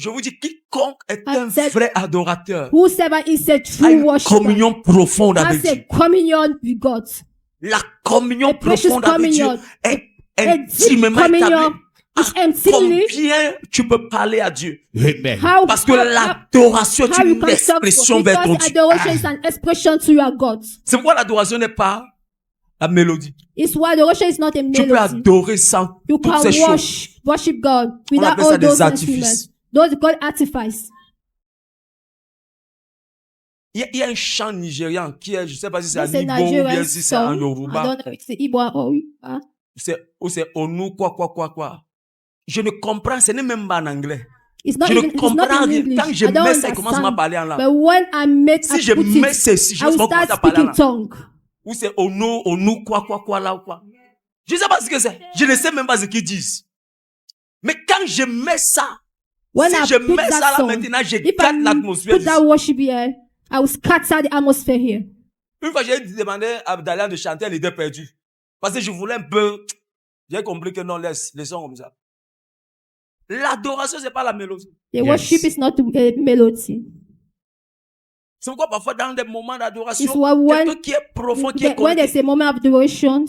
Je vous dis, quiconque est un vrai adorateur whosoever is a a true une worshiper communion profonde has avec a Dieu. communion with God. La communion A precious profonde avec Dieu communion. est A deep intimement communion établie. is intimately. Combien tu peux parler à Dieu? Amen. Parce que l'adoration est how you une can talk to expression God, vers ton because Dieu. adoration is an expression to your God. C'est pourquoi l'adoration n'est pas la mélodie. It's why adoration is not a Tu peux melody. adorer sans You toutes can ces choses. worship God On without appelle ça all des those artifices. instruments. Those called artifice. Il y a un chant nigérian qui est, je ne sais pas si c'est en It's a Igbo ou bien Nigerian si c'est en song. I Yoruba. don't know if it's Igbo or Ou c'est Onu quoi. Je ne comprends, ce n'est même pas en anglais. It's not Je ne even, it's comprends not in rien. English. Quand je I don't mets ça, il commence à understand. parler en langue. But when I make Si I je put mets it, ceci, je I will vais commencer start à parler en speaking langue. tongue. Ou c'est Onu quoi là ou quoi. Je ne sais pas ce que c'est. Je ne sais même pas ce qu'ils disent. Mais quand je mets ça, When si I je put mets ça that là song, maintenant, je if gâte I l'atmosphère. put that worship here, I will scatter the atmosphere here. Une fois, j'ai demandé à Abdallah de chanter, elle était perdue. Parce que je voulais un peu, j'ai compris que non, laissons comme ça. L'adoration, c'est pas la mélodie. The worship is not a melody. C'est pourquoi parfois dans des moments d'adoration, It's why when- quelqu'un qui est profond, qui est When there's connecté, a moment of adoration,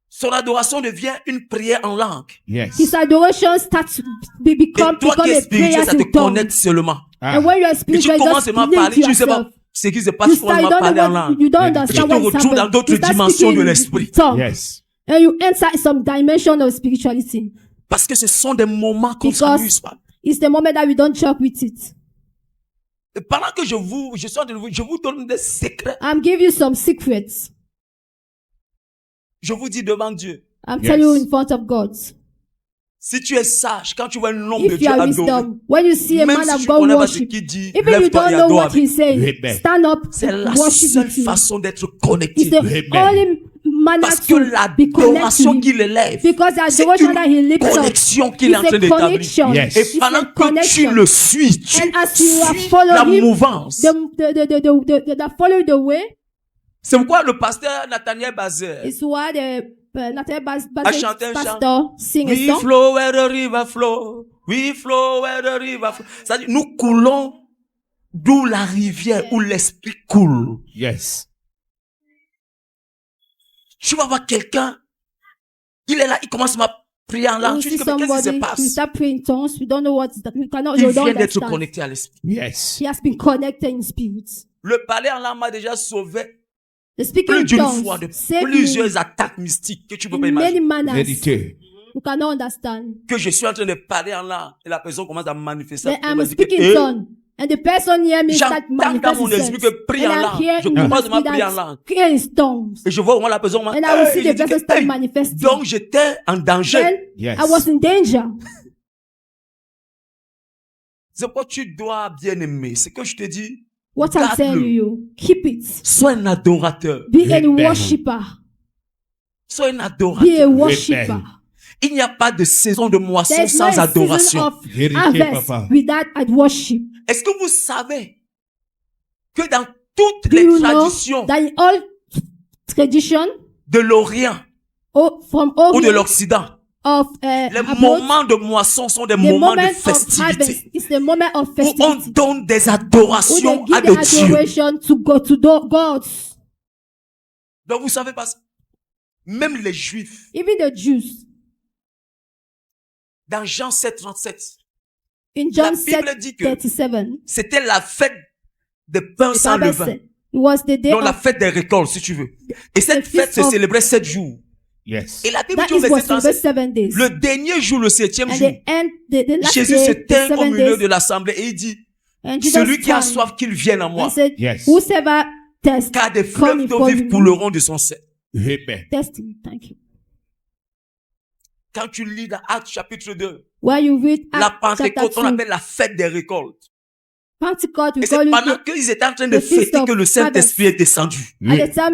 son adoration devient une prière en langue. Yes. his adoration starts to Et become toi qui es a spirituel, prayer ça te in tongues. connecte seulement. Ah. And when you are Et tu spiritual, you commences just seulement à link parler, tu ne sais pas yourself. ce qui se passe, You tu start, commences you à don't parler en know what, langue. you don't Et tu understand te what is retrouves dans happening. d'autres You start dimensions speaking de in l'esprit. tongues. Yes. And you enter some dimension of spirituality. Parce que ce sont des moments qu'on Because s'amuse pas. it's the moment that we don't joke with it. Et pendant que je suis en train de je vous donne des secrets. I'm giving you some secrets. Je vous dis devant Dieu. I'm Yes. telling you in front of God. Si tu es sage, quand tu vois un homme de If Dieu you are adorer, wisdom, when you see a même man si of tu God connais pas ce worship, qu'il dit, even you lève-toi don't et know adore what avec. he's saying, Amen. stand up C'est and la worship seule with him. façon d'être It's connecté. the Amen. only manner Parce que to be connected to l'adoration him. qu'il élève, Because the c'est adoration that he une lifts up connexion qu'il est en is train a d'établir. connection. Yes. Et It's pendant a que tu connection. le suis, tu And as you are suis following la him, mouvance. the follow the way C'est pourquoi le pasteur Nathaniel Bazer is what the Nathaniel a chanté un chant. pastor sing a We song. flow where the river flow. We flow where the river flow. C'est-à-dire, nous coulons d'où la rivière, où l'esprit coule. Yes. Tu vas voir quelqu'un, il est là, il commence à prier en langue. You Tu see dis que mais qu'est-ce qui se somebody, you passe? start praying in tongues, we don't know what is that. We cannot, Il you don't vient d'être understand. connecté à l'esprit. Yes. He has been connected in spirit. Le parler en langue m'a déjà sauvé The speaking plus in d'une fois tongues de saved me plusieurs attaques mystiques que tu peux pas in many imaginer. manners. Méditer. You cannot understand. Que je suis en train de parler en langue et la personne commence à manifester. Then Elle I'm m'a dit que, speaking in tongues. And the person near me start j'entends dans mon esprit manifesting. que prie And en I langue. hear Je in my commence à spirit prier en that langue. clear in tongues. Et je vois comment la personne m'a And I will see the person start hey. manifesting. Donc j'étais en danger. Then Yes. I was in danger. C'est pourquoi tu dois bien aimer. C'est que je te dis. What I'm Garde-le. telling you, keep it. Sois un adorateur. Be a Amen. worshipper. Sois un Be a adorateur. worshipper. Amen. Il n'y a pas de saison de moisson There's no sans a adoration. season of Vérité, harvest papa. without a worship. Est-ce que vous savez que dans toutes Do les you know traditions that in all tradition de l'Orient from ou de Orient l'Occident, of les abroad, moments de moisson sont des the moments moment de of harvest festivité is the moment of où on festivity. donne des Who they adorations give à the de Dieu. adoration to gods. Donc vous savez pas ça. Même les Juifs, Even the Jews. dans Jean 7, 37, In la John Bible dit que 37, c'était la fête des pains the sans Bible levain. said it was the day Donc la of fête des récoltes, si tu veux. Et cette feast fête se of- célébrait 7 jours. Yes. Et la Bible that dit au is verset was the 37, 7 days. le dernier jour, le 7e And jour, the end, the last Jésus day, se the tint au 7 milieu days, de l'assemblée et il dit, and Jesus celui qui a turned soif, qu'il vienne à moi, and said, Yes. whosoever thirsts, car des come fleuves d'eau before vive me. couleront de son sein. Amen. Testing, thank you. Quand tu lis dans Actes chapitre 2, Where you read la Acts chapter Pentecôte, on 2, appelle la fête des récoltes. Pentecost, Et we c'est call pendant it qu'ils étaient en train de the feast fêter of que le Saint-Esprit est descendu. at the time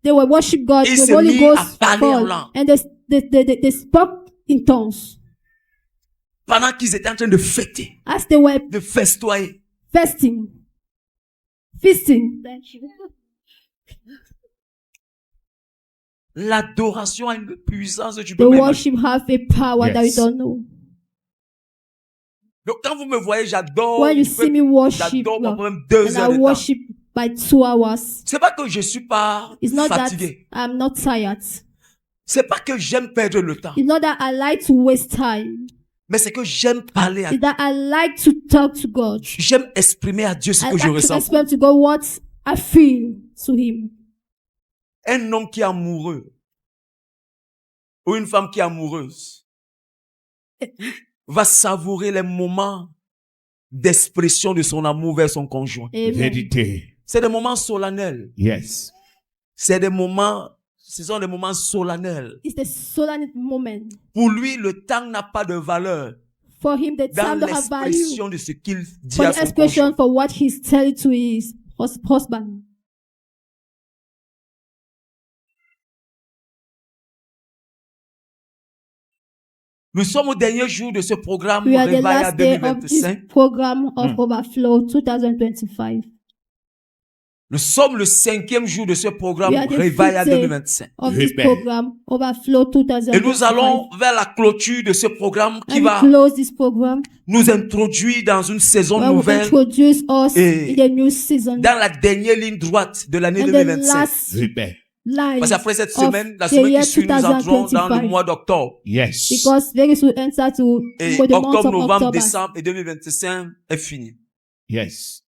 they were worship God, Il the s'est Holy mis Ghost à parler en fall, langue. and they spoke in tongues Pendant qu'ils étaient en train de fêter, as they were de festoyer. feasting. Thank you. L'adoration a une puissance que tu The peux pas imaginer. worship have a power that we Yes. don't know. Donc, quand vous me voyez, j'adore. When you see me worship, J'adore Lord, même 2 and heures I de temps. worship by 2 hours. C'est pas que je suis pas It's not fatigué. that I'm not tired. C'est pas que j'aime perdre le temps. It's not that I like to waste time. Mais c'est que j'aime parler à It's that I like to talk to God. J'aime exprimer à Dieu ce I que je like to ressens. explain to God what I feel to Him. Un homme qui est amoureux ou une femme qui est amoureuse va savourer les moments d'expression de son amour vers son conjoint. Amen. Vérité. C'est des moments solennels. Yes. Ce sont des moments solennels. It's the solemn moment. Pour lui, le temps n'a pas de valeur For him, the dans time don't have value. l'expression de ce qu'il dit For à the son expression conjoint. for what he's telling to his husband. Nous sommes au dernier jour de ce programme We are the Réveil à last day of this 2025. program of Overflow 2025. Nous sommes le 5e jour de ce programme We are the Réveil à fifth day 2025. Of this Amen. program, Overflow 2025. Et nous allons vers la clôture de ce programme qui And va we close this program nous introduire dans une saison where we nouvelle, introduce us Et in the new season. dans la dernière ligne droite de l'année And the 2025. last Amen. line Parce qu'après cette of semaine, la the semaine year qui suit, nous entrons dans le 2025. mois d'octobre. Yes. Because very soon enter to Et the month octobre, of novembre, October. décembre et 2025 est fini. Yes.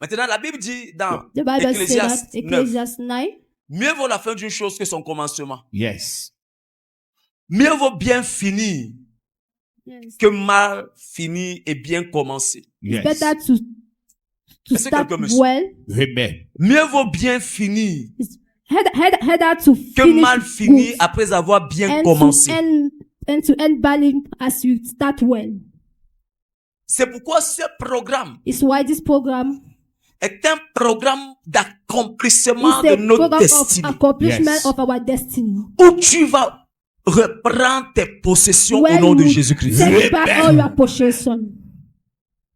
Maintenant, la Bible dit dans The Bible says Ecclésiaste that 9, Ecclesiastes 9, mieux vaut la fin d'une chose que son commencement. Yes. Mieux vaut bien finir yes. que mal finir et bien commencer. Yes. better to Est-ce que start quelqu'un me suit? well. Amen. Mieux vaut bien finir Better to que finish mal finir good après avoir bien and commencé. to end badly as you start well. C'est pourquoi ce programme It's why this program est un programme is d'accomplissement the de notre program of destinée. accomplishment Yes. of our destiny. Où tu vas reprendre tes possessions Where au nom de you Jésus-Christ. take back all your possession.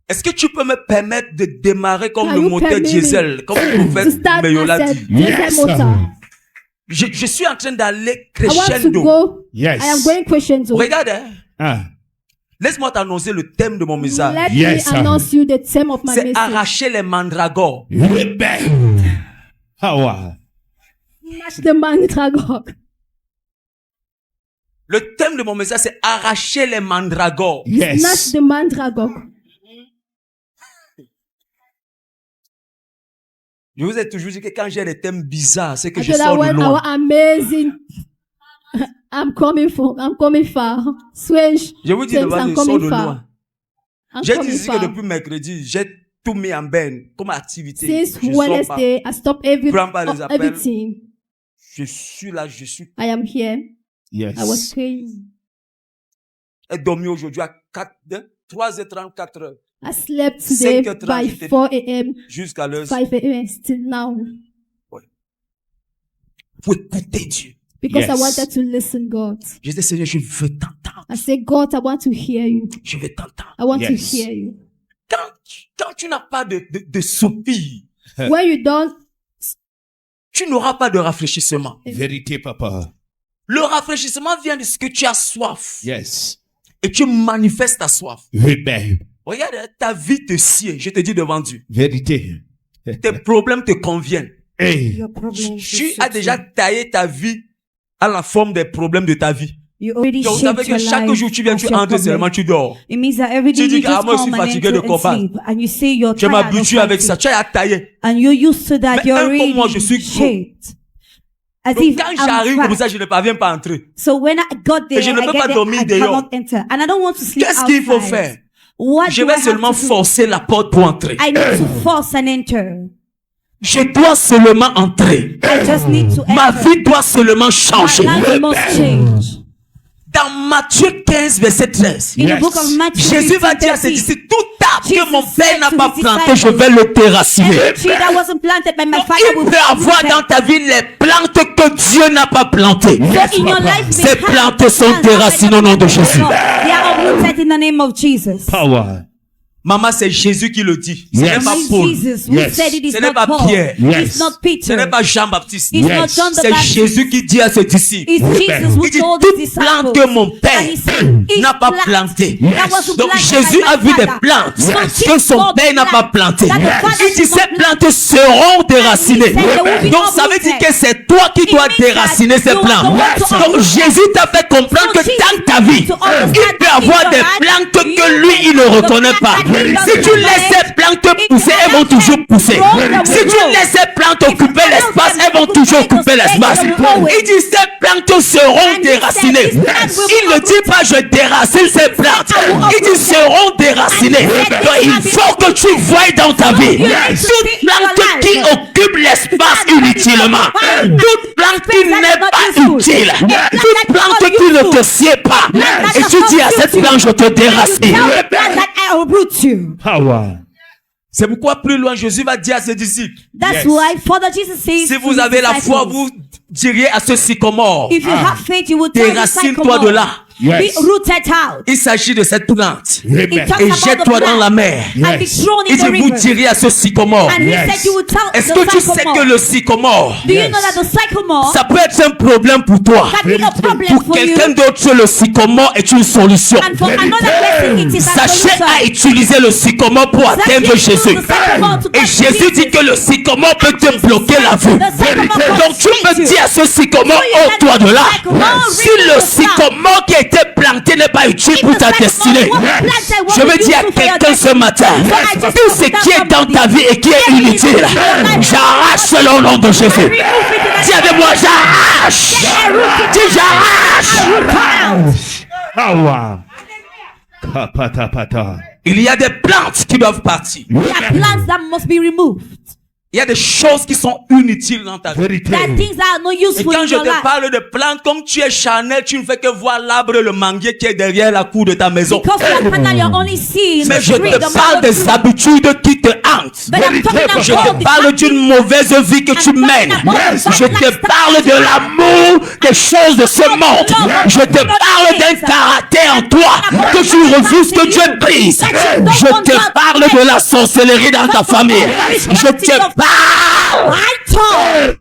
Est-ce que tu peux me permettre de démarrer comme Can le you moteur permit me diesel, comme le to prophète start Meyola as a dit? diesel Yes. motor. Je suis en train d'aller I want to crescendo. go. Yes. I am going crescendo. Regarde, hein. Ah. Laisse-moi t'annoncer le thème de mon message. Let Yes, me sir. announce you the theme of my C'est message. arracher les mandragores. Amen. Power. Smash the mandragora. Le thème de mon message, c'est arracher les mandragores. Smash Yes. the mandragora. Je vous ai toujours dit que quand j'ai des thèmes bizarres, c'est que I je said that sors de when loin. our amazing, I'm coming far. Strange Je vous dis things, devant I'm je sors de coming loin. far. I'm J'ai coming dit ici que far. depuis mercredi, j'ai tout mis en berne comme activité. Since Je sors pas. Wednesday, I stopped Prends pas les appels. everything. Je suis là, je suis. I am here. I was Yes. praying. J'ai dormi aujourd'hui à 3h30, 4h. I slept today 5h30, by j'étais- 4 a.m., Jusqu'à l'heure. 5 a.m. still now. Pour écouter Dieu. Because I Yes. wanted to listen, God. Je dis, Seigneur, je veux t'entendre. I said, God, I want to hear you. Je veux t'entendre. I want to Yes. hear you. Quand tu n'as pas de soupir, When you don't, tu n'auras pas de rafraîchissement. Vérité, papa. Le rafraîchissement vient de ce que tu as soif. Yes. Et tu manifestes ta soif. Amen. Regarde, ta vie te sied. Je te dis devant Dieu. Vérité. Tes problèmes te conviennent. Hey. Your problem Tu as déjà taillé ta vie à la forme des problèmes de ta vie. You already Donc, ça veut shaped your que chaque life jour tu viens, of tu your entres seulement, problem. tu dors. It means that every day Tu dis you que, just moi, je suis come and fatigué enter de and combat. sleep, and you say you're Tu tired m'as habitué and avec ça. fighting. Tu as taillé. And you're used to that. Mais You're un comme really moi, je suis gros. shaped. As Donc, if quand I'm j'arrive comme fat. ça, je ne parviens pas à entrer. So when I got there, Et je ne I peux get pas there, dormir I dehors. cannot enter. And I don't want to sleep Qu'est-ce qu'il faut outside. faire? What Je do I vais have seulement to do? forcer la porte pour entrer. I need to force and enter. Je dois seulement entrer. I just need to Ma enter. vie doit seulement My changer. life must change. Dans Matthieu 15, verset 13, In Yes. the book of Matthew, Jésus va dire à ses 15:13, disciples, tout arbre que Jesus mon père n'a said pas to his planté, je disciples, vais le terrassiner. every tree that wasn't planted by my Donc, father il will peut avoir be dans ta vie les plantes que Dieu n'a pas plantées. So in your life, Ces may have plantes sont plants déracinées au nom de Jésus. They are uprooted in the name of Jesus. Power. Maman, c'est Jésus qui le dit. Ce n'est Yes. pas It's Paul. Jesus who Yes. said it is Ce n'est not pas Paul. Pierre. Yes. It's not Ce Peter. n'est pas Jean-Baptiste. It's Yes. not John the C'est Baptist. Jésus qui dit à ses disciples. It's Jesus who Il dit, told toute his plante disciples. que mon père And he said, each n'a pas plant planté. that was Donc planted Jésus by a my vu des father. plantes Yes. que son God père n'a pas plantées. that the father Il dit did not ces plant. plantes seront déracinées. And he said they will be Donc ça veut dire uprooted. que c'est toi qui It dois means déraciner that ces you are plantes. the one to Donc uproot. Jésus t'a fait comprendre So que Jesus dans ta vie, to understand il peut that avoir in des your plantes life, que lui, il ne reconnaît pas. Si tu laisses ces plantes pousser, elles vont toujours pousser. Si tu laisses ces plantes occuper l'espace, elles vont toujours occuper l'espace. Il dit ces plantes seront déracinées. Il ne dit pas je déracine ces plantes. Il dit seront déracinées. Donc il faut que tu voies dans ta vie toute plante qui occupe l'espace inutilement. Toute plante qui n'est pas utile. Toute plante qui ne te sied pas. Et tu dis à cette plante je te déracine. Tell the plant that I uproot you. Power. C'est pourquoi plus loin Jésus va dire à ses disciples, That's Yes. why Father Jesus says si to vous his avez la foi, disciples, vous diriez à ce sycomore, if you have faith, you will tell the déracine-toi de sycamore, là. Yes. be rooted out. Il s'agit de cette plante. Amen. It talks Et about the jette-toi dans la plant mer. and be Yes. thrown Il in dit, the vous river. diriez à ce sycomore. And he Yes. said you will tell Est-ce the que tu sais sycamore. que le sycomore, Do you Yes. know that the sycamore ça peut être un problème pour toi? can be a problem Pour for you? quelqu'un d'autre, le sycomore est une solution. And for another person, it is a Sachez à solution. utiliser le sycomore pour atteindre Zacchaeus Jésus. used the sycamore to Et get to Jésus dit Jesus. que le sycomore peut te bloquer la vue. The sycamore Donc tu peux frustrates you. dire à ce sycomore, ôte-toi de là. Si le sycomore qui a été planté n'est pas utile pour ta destinée, je veux dire à quelqu'un ce matin, tout ce qui est dans ta vie et qui est inutile, j'arrache le nom de Jésus. Dis avec moi, j'arrache. Dis j'arrache. Power. Kapatapata. Il y a des plantes qui doivent partir. There are plants that must be removed. Il y a des choses qui sont inutiles dans ta vie. Verité. There are things that are not Et useful quand in je your te life. parle de plantes, comme tu es charnel, tu ne fais que voir l'arbre, le manguier qui est derrière la cour de ta maison. Because you are carnal, you're only seeing Mais the je tree, te the parle mango des tree. habitudes qui te hantent. But I'm talking about Je all te the parle d'une mauvaise vie que tu mènes. Je te parle de l'amour des choses de ce monde. Je te parle d'un caractère en toi que tu refuses que Dieu brise. Je te parle de la sorcellerie dans ta famille. Je te parle I talk.